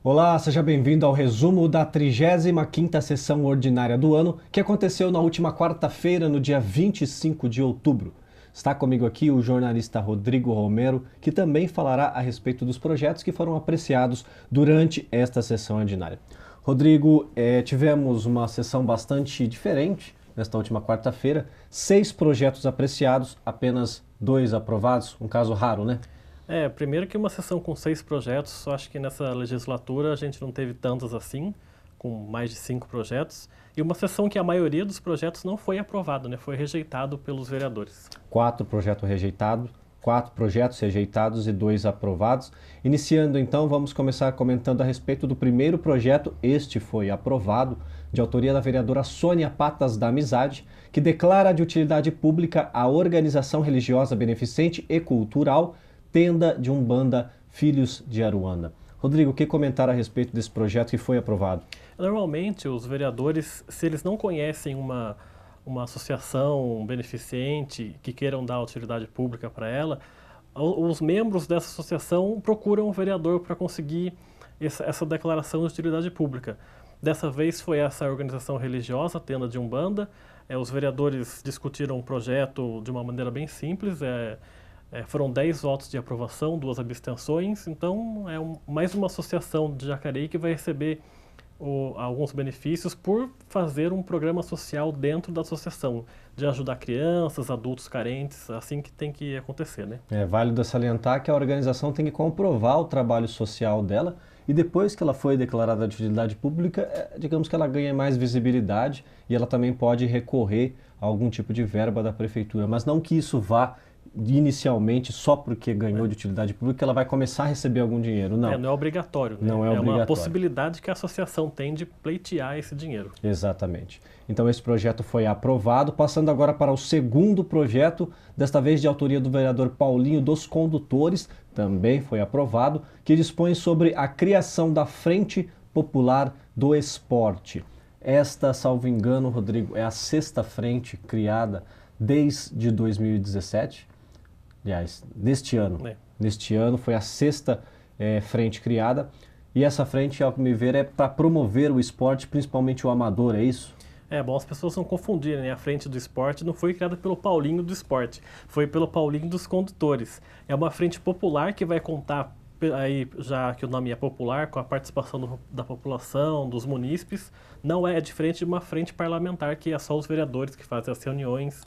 Olá, seja bem-vindo ao resumo da 35ª sessão ordinária do ano, que aconteceu na última quarta-feira, no dia 25 de outubro. Está comigo aqui o jornalista Rodrigo Romero, que também falará a respeito dos projetos que foram apreciados durante esta sessão ordinária. Rodrigo, tivemos uma sessão bastante diferente nesta última quarta-feira. 6 projetos apreciados, apenas 2 aprovados, um caso raro, né? Primeiro que uma sessão com 6 projetos, eu acho que nessa legislatura a gente não teve tantas assim, com mais de 5 projetos, e uma sessão que a maioria dos projetos não foi aprovado, né? Foi rejeitado pelos vereadores. 4 projetos rejeitados, 4 projetos rejeitados e 2 aprovados. Iniciando então, vamos começar comentando a respeito do primeiro projeto. Este foi aprovado, de autoria da vereadora Sônia Patas da Amizade, que declara de utilidade pública a organização religiosa beneficente e cultural Tenda de Umbanda Filhos de Aruanda. Rodrigo, o que comentar a respeito desse projeto que foi aprovado? Normalmente, os vereadores, se eles não conhecem uma associação beneficente que queiram dar utilidade pública para ela, os membros dessa associação procuram o vereador para conseguir essa declaração de utilidade pública. Dessa vez foi essa organização religiosa, Tenda de Umbanda. Os vereadores discutiram o projeto de uma maneira bem simples. Foram 10 votos de aprovação, 2 abstenções, então mais uma associação de Jacareí que vai receber alguns benefícios por fazer um programa social dentro da associação, de ajudar crianças, adultos carentes, assim que tem que acontecer, né? É válido salientar que a organização tem que comprovar o trabalho social dela e depois que ela foi declarada de utilidade pública, digamos que ela ganha mais visibilidade e ela também pode recorrer a algum tipo de verba da prefeitura, mas não que isso vá inicialmente, só porque ganhou de utilidade pública, ela vai começar a receber algum dinheiro, não. Não é obrigatório, né? Não é obrigatório. Uma possibilidade que a associação tem de pleitear esse dinheiro. Exatamente. Então esse projeto foi aprovado, passando agora para o segundo projeto, desta vez de autoria do vereador Paulinho dos Condutores, também foi aprovado, que dispõe sobre a criação da Frente Popular do Esporte. Esta, salvo engano, Rodrigo, é a 6ª frente criada desde 2017. Aliás, neste ano foi a 6ª frente criada, e essa frente, ao me ver, é para promover o esporte, principalmente o amador, é isso? Bom as pessoas não confundirem, né? A Frente do Esporte não foi criada pelo Paulinho do Esporte, foi pelo Paulinho dos Condutores. É uma frente popular que vai contar, aí, já que o nome é popular, com a participação da população, dos munícipes. Não é diferente de uma frente parlamentar, que é só os vereadores que fazem as reuniões.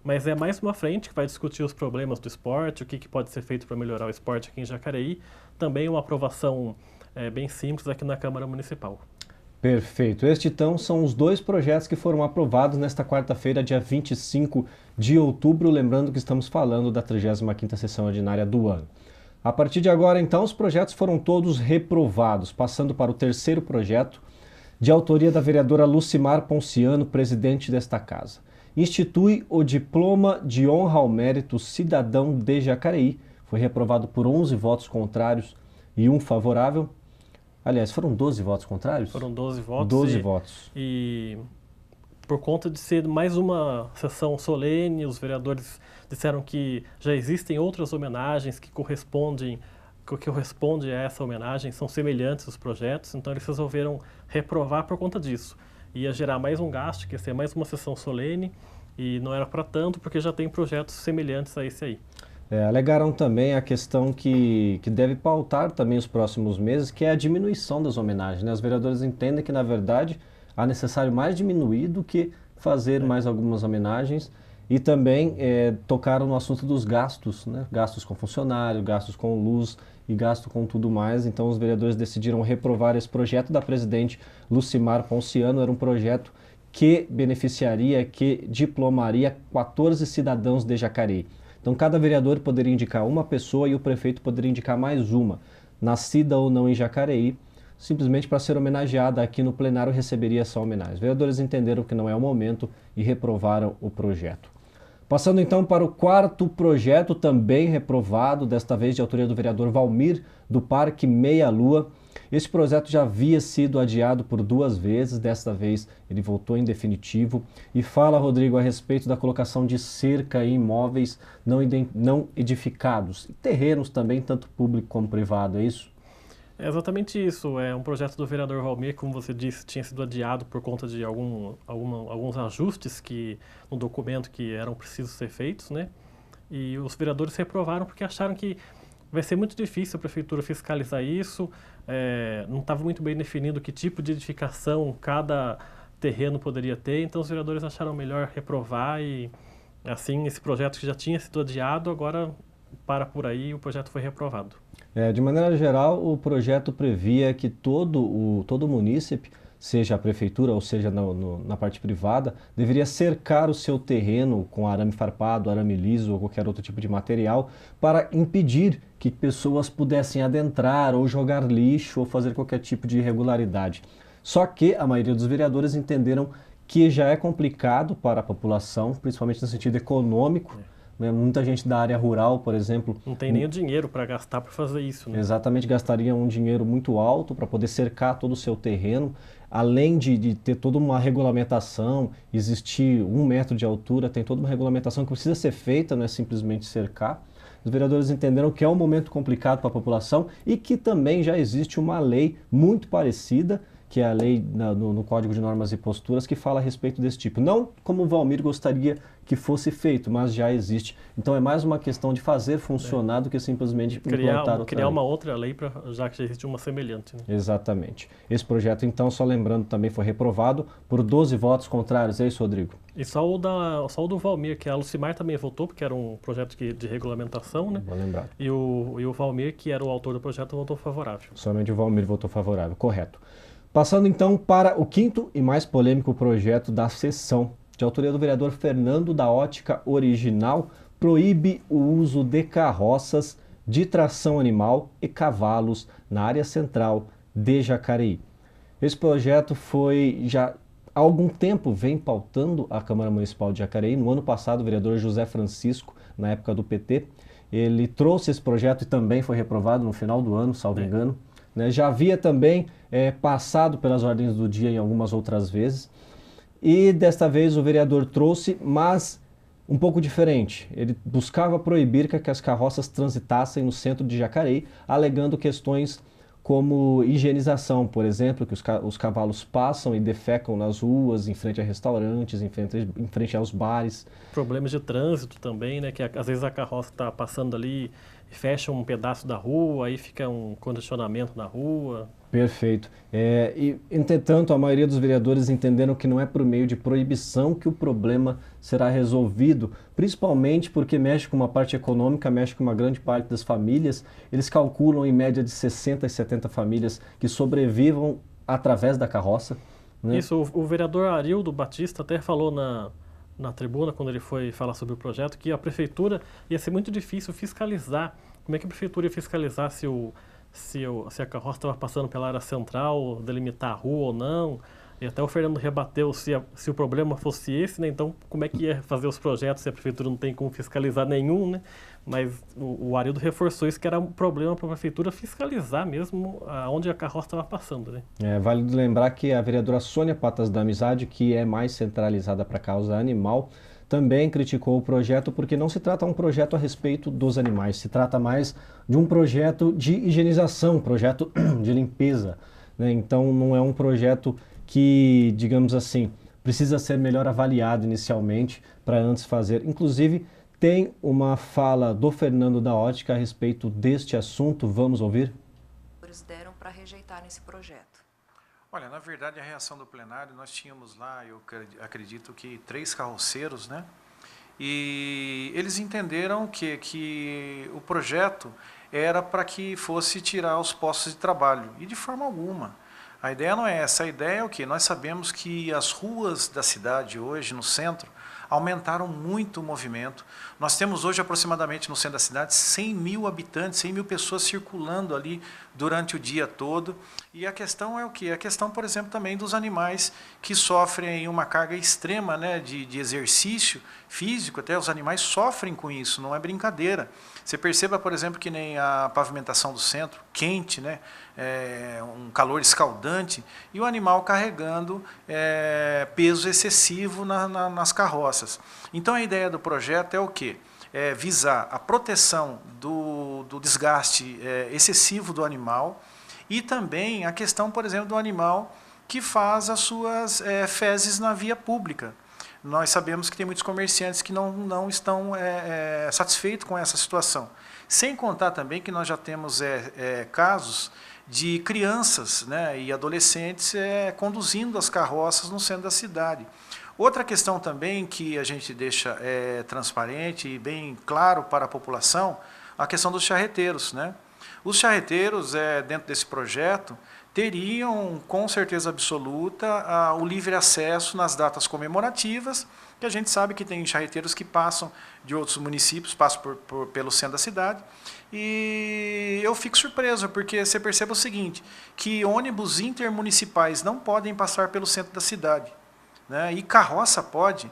Mas é mais uma frente que vai discutir os problemas do esporte, o que pode ser feito para melhorar o esporte aqui em Jacareí. Também uma aprovação bem simples aqui na Câmara Municipal. Perfeito. Estes, então, são os 2 projetos que foram aprovados nesta quarta-feira, dia 25 de outubro, lembrando que estamos falando da 35ª sessão ordinária do ano. A partir de agora, então, os projetos foram todos reprovados, passando para o terceiro projeto, de autoria da vereadora Lucimar Ponciano, presidente desta casa. Institui o Diploma de Honra ao Mérito Cidadão de Jacareí. Foi reprovado por 11 votos contrários e 1 favorável. Aliás, foram 12 votos contrários? Foram 12 votos. 12 votos. E por conta de ser mais uma sessão solene, os vereadores disseram que já existem outras homenagens que correspondem a essa homenagem, são semelhantes os projetos, então eles resolveram reprovar por conta disso. Ia gerar mais um gasto, que ia ser mais uma sessão solene, e não era para tanto, porque já tem projetos semelhantes a esse aí. Alegaram também a questão que deve pautar também os próximos meses, que é a diminuição das homenagens, né? Os vereadores entendem que, na verdade, há necessário mais diminuir do que fazer mais algumas homenagens, e também tocaram no assunto dos gastos, né? Gastos com funcionário, gastos com luz e gasto com tudo mais. Então os vereadores decidiram reprovar esse projeto da presidente Lucimar Ponciano. Era um projeto que beneficiaria, que diplomaria 14 cidadãos de Jacareí. Então cada vereador poderia indicar uma pessoa e o prefeito poderia indicar mais uma, nascida ou não em Jacareí, simplesmente para ser homenageada aqui no plenário, receberia essa homenagem. Os vereadores entenderam que não é o momento e reprovaram o projeto. Passando então para o quarto projeto, também reprovado, desta vez de autoria do vereador Valmir, do Parque Meia Lua. Esse projeto já havia sido adiado por 2 vezes, desta vez ele voltou em definitivo. E fala, Rodrigo, a respeito da colocação de cerca em imóveis não edificados, e terrenos também, tanto público como privado, é isso? É exatamente isso. É um projeto do vereador Valmir, como você disse, tinha sido adiado por conta de alguns ajustes no documento que eram precisos ser feitos, né? E os vereadores reprovaram porque acharam que vai ser muito difícil a prefeitura fiscalizar isso, não estava muito bem definido que tipo de edificação cada terreno poderia ter, então os vereadores acharam melhor reprovar e, assim, esse projeto que já tinha sido adiado, agora para por aí e o projeto foi reprovado. De maneira geral, o projeto previa que todo munícipe, seja a prefeitura ou seja na parte privada, deveria cercar o seu terreno com arame farpado, arame liso ou qualquer outro tipo de material para impedir que pessoas pudessem adentrar ou jogar lixo ou fazer qualquer tipo de irregularidade. Só que a maioria dos vereadores entenderam que já é complicado para a população, principalmente no sentido econômico, né? Muita gente da área rural, por exemplo, não tem nem o dinheiro para gastar para fazer isso, né? Exatamente, gastaria um dinheiro muito alto para poder cercar todo o seu terreno, além de ter toda uma regulamentação, existir 1 metro de altura, tem toda uma regulamentação que precisa ser feita, não é simplesmente cercar. Os vereadores entenderam que é um momento complicado para a população e que também já existe uma lei muito parecida, que é a lei no Código de Normas e Posturas, que fala a respeito desse tipo. Não como o Valmir gostaria que fosse feito, mas já existe. Então é mais uma questão de fazer funcionar do que simplesmente implantar criar uma outra lei, já que já existe uma semelhante, né? Exatamente. Esse projeto, então, só lembrando, também foi reprovado por 12 votos contrários. É isso, Rodrigo? E só o do Valmir, que a Lucimar também votou, porque era um projeto de regulamentação, né? Vou lembrar. E o Valmir, que era o autor do projeto, votou favorável. Somente o Valmir votou favorável, correto. Passando então para o quinto e mais polêmico projeto da sessão, de autoria do vereador Fernando da Ótica Original, proíbe o uso de carroças de tração animal e cavalos na área central de Jacareí. Esse projeto já há algum tempo vem pautando a Câmara Municipal de Jacareí. No ano passado, o vereador José Francisco, na época do PT, ele trouxe esse projeto e também foi reprovado no final do ano, salvo engano. Já havia também passado pelas ordens do dia em algumas outras vezes. E desta vez o vereador trouxe, mas um pouco diferente. Ele buscava proibir que as carroças transitassem no centro de Jacareí, alegando questões como higienização, por exemplo, que os cavalos passam e defecam nas ruas, em frente a restaurantes, em frente aos bares. Problemas de trânsito também, né? Que às vezes a carroça está passando ali e fecha um pedaço da rua, aí fica um congestionamento na rua. Perfeito. Entretanto, a maioria dos vereadores entenderam que não é por meio de proibição que o problema será resolvido, principalmente porque mexe com uma parte econômica, mexe com uma grande parte das famílias. Eles calculam em média de 60 e 70 famílias que sobrevivam através da carroça, né? Isso, o vereador Arildo Batista até falou na tribuna, quando ele foi falar sobre o projeto, que a prefeitura ia ser muito difícil fiscalizar. Como é que a prefeitura ia fiscalizar se a carroça estava passando pela área central, delimitar a rua ou não? E até o Fernando rebateu se o problema fosse esse, né? Então, como é que ia fazer os projetos se a prefeitura não tem como fiscalizar nenhum, né? Mas o Arildo reforçou isso, que era um problema para a prefeitura fiscalizar mesmo aonde a carroça estava passando, né? Vale lembrar que a vereadora Sônia Patas da Amizade, que é mais centralizada para a causa animal, também criticou o projeto porque não se trata de um projeto a respeito dos animais, se trata mais de um projeto de higienização, um projeto de limpeza, né? Então não é um projeto que, digamos assim, precisa ser melhor avaliado inicialmente para antes fazer. Inclusive, tem uma fala do Fernando da Ótica a respeito deste assunto. Vamos ouvir? Eles deram para rejeitar esse projeto. Olha, na verdade, a reação do plenário, nós tínhamos lá, eu acredito que 3 carroceiros, né? E eles entenderam que o projeto era para que fosse tirar os postos de trabalho, e de forma alguma. A ideia não é essa, a ideia é o quê? Nós sabemos que as ruas da cidade hoje, no centro, aumentaram muito o movimento. Nós temos hoje aproximadamente no centro da cidade 100 mil habitantes, 100 mil pessoas circulando ali durante o dia todo. E a questão é o quê? A questão, por exemplo, também dos animais que sofrem uma carga extrema, né, de exercício físico, até os animais sofrem com isso, não é brincadeira. Você perceba, por exemplo, que nem a pavimentação do centro, quente, né, um calor escaldante, e o animal carregando peso excessivo nas carroças. Então a ideia do projeto é o quê? Visar a proteção do desgaste excessivo do animal E também a questão, por exemplo, do animal que faz as suas fezes na via pública. Nós sabemos que tem muitos comerciantes que não estão satisfeitos com essa situação. Sem contar também que nós já temos casos de crianças, né, e adolescentes conduzindo as carroças no centro da cidade. Outra questão também que a gente deixa transparente e bem claro para a população, a questão dos charreteiros, né? Os charreteiros, dentro desse projeto, teriam, com certeza absoluta, o livre acesso nas datas comemorativas, que a gente sabe que tem charreteiros que passam de outros municípios, passam pelo centro da cidade. E eu fico surpreso, porque você percebe o seguinte, que ônibus intermunicipais não podem passar pelo centro da cidade, né? E carroça pode.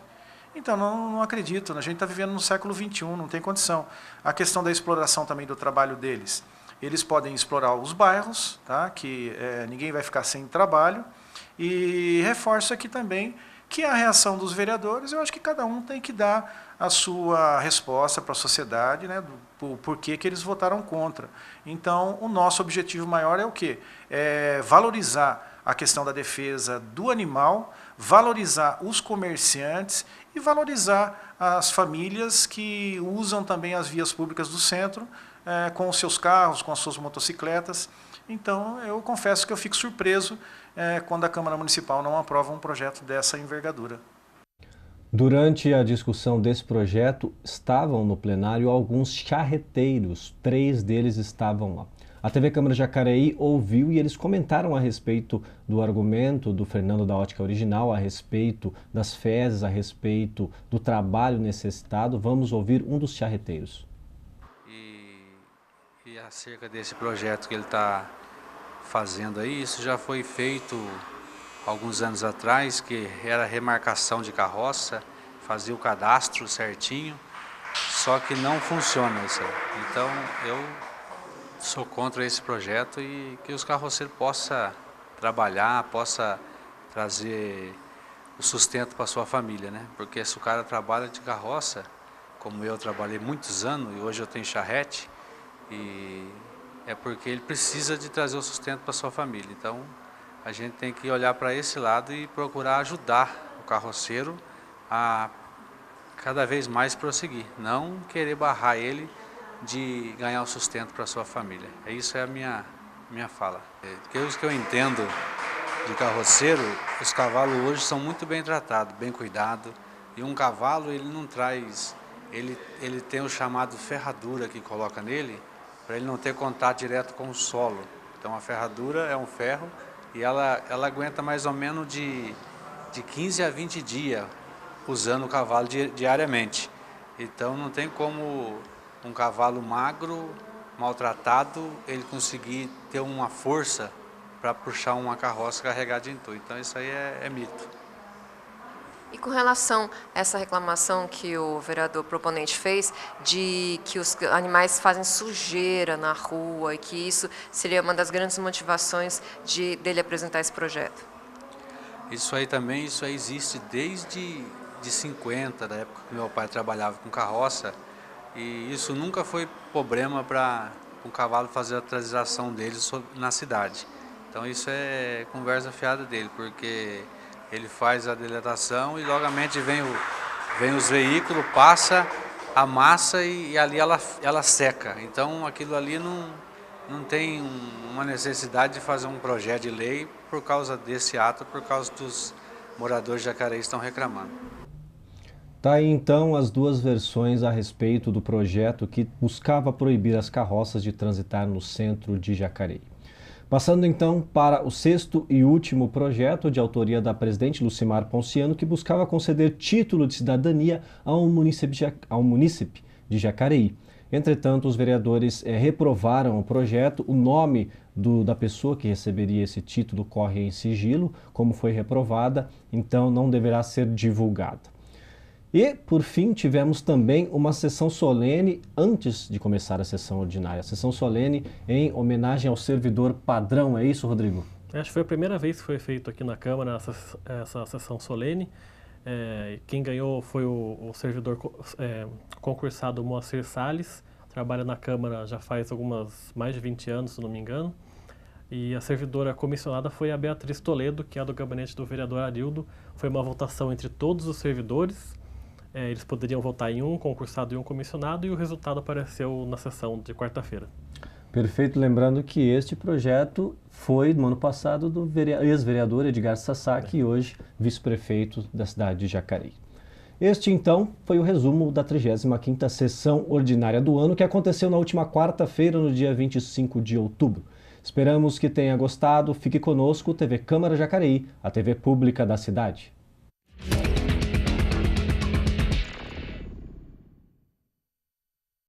Então, não acredito, a gente está vivendo no século XXI, não tem condição. A questão da exploração também do trabalho deles. Eles podem explorar os bairros, tá? Que ninguém vai ficar sem trabalho. E reforço aqui também que a reação dos vereadores, eu acho que cada um tem que dar a sua resposta para a sociedade, né, do porquê que eles votaram contra. Então, o nosso objetivo maior é o quê? É valorizar a questão da defesa do animal, valorizar os comerciantes e valorizar as famílias que usam também as vias públicas do centro, com os seus carros, com as suas motocicletas. Então, eu confesso que eu fico surpreso quando a Câmara Municipal não aprova um projeto dessa envergadura. Durante a discussão desse projeto, estavam no plenário alguns charreteiros, 3 deles estavam lá. A TV Câmara Jacareí ouviu e eles comentaram a respeito do argumento do Fernando da Ótica Original, a respeito das fezes, a respeito do trabalho necessitado. Vamos ouvir um dos charreteiros. E acerca desse projeto que ele está fazendo aí, isso já foi feito alguns anos atrás, que era remarcação de carroça, fazia o cadastro certinho, só que não funciona isso aí. Então eu sou contra esse projeto e que os carroceiros possam trabalhar, possam trazer o sustento para sua família, né? Porque se o cara trabalha de carroça, como eu trabalhei muitos anos e hoje eu tenho charrete, e é porque ele precisa de trazer o sustento para sua família. Então a gente tem que olhar para esse lado e procurar ajudar o carroceiro a cada vez mais prosseguir, não querer barrar ele de ganhar o sustento para sua família. Isso é a minha fala. Os que eu entendo de carroceiro, os cavalos hoje são muito bem tratados, bem cuidados, e um cavalo ele não traz, ele tem o chamado ferradura que coloca nele, para ele não ter contato direto com o solo. Então a ferradura é um ferro e ela aguenta mais ou menos de 15 a 20 dias usando o cavalo diariamente. Então não tem como um cavalo magro, maltratado, ele conseguir ter uma força para puxar uma carroça carregada de entulho. Então isso aí é mito. E com relação a essa reclamação que o vereador proponente fez, de que os animais fazem sujeira na rua e que isso seria uma das grandes motivações dele apresentar esse projeto? Isso aí existe desde 50, da época que meu pai trabalhava com carroça, e isso nunca foi problema para o cavalo fazer a transição dele na cidade. Então isso é conversa fiada dele, porque ele faz a deletação e logamente vem os veículos, passa, amassa e ali ela seca. Então aquilo ali não tem uma necessidade de fazer um projeto de lei por causa desse ato, por causa dos moradores de Jacareí estão reclamando. Tá aí então as duas versões a respeito do projeto que buscava proibir as carroças de transitar no centro de Jacareí. Passando então para o 6º e último projeto de autoria da presidente Lucimar Ponciano, que buscava conceder título de cidadania ao munícipe de Jacareí. Entretanto, os vereadores reprovaram o projeto. O nome da pessoa que receberia esse título corre em sigilo, como foi reprovada, então não deverá ser divulgada. E, por fim, tivemos também uma sessão solene antes de começar a sessão ordinária. Sessão solene em homenagem ao servidor padrão, é isso, Rodrigo? Acho que foi a primeira vez que foi feito aqui na Câmara essa sessão solene. Quem ganhou foi o servidor concursado Moacir Salles, trabalha na Câmara já faz mais de 20 anos, se não me engano. E a servidora comissionada foi a Beatriz Toledo, que é do gabinete do vereador Arildo. Foi uma votação entre todos os servidores. Eles poderiam votar em um concursado e um comissionado, e o resultado apareceu na sessão de quarta-feira. Perfeito, lembrando que este projeto foi, no ano passado, do ex-vereador Edgar Sasaki, hoje vice-prefeito da cidade de Jacareí. Este, então, foi o resumo da 35ª sessão ordinária do ano, que aconteceu na última quarta-feira, no dia 25 de outubro. Esperamos que tenha gostado. Fique conosco, TV Câmara Jacareí, a TV pública da cidade.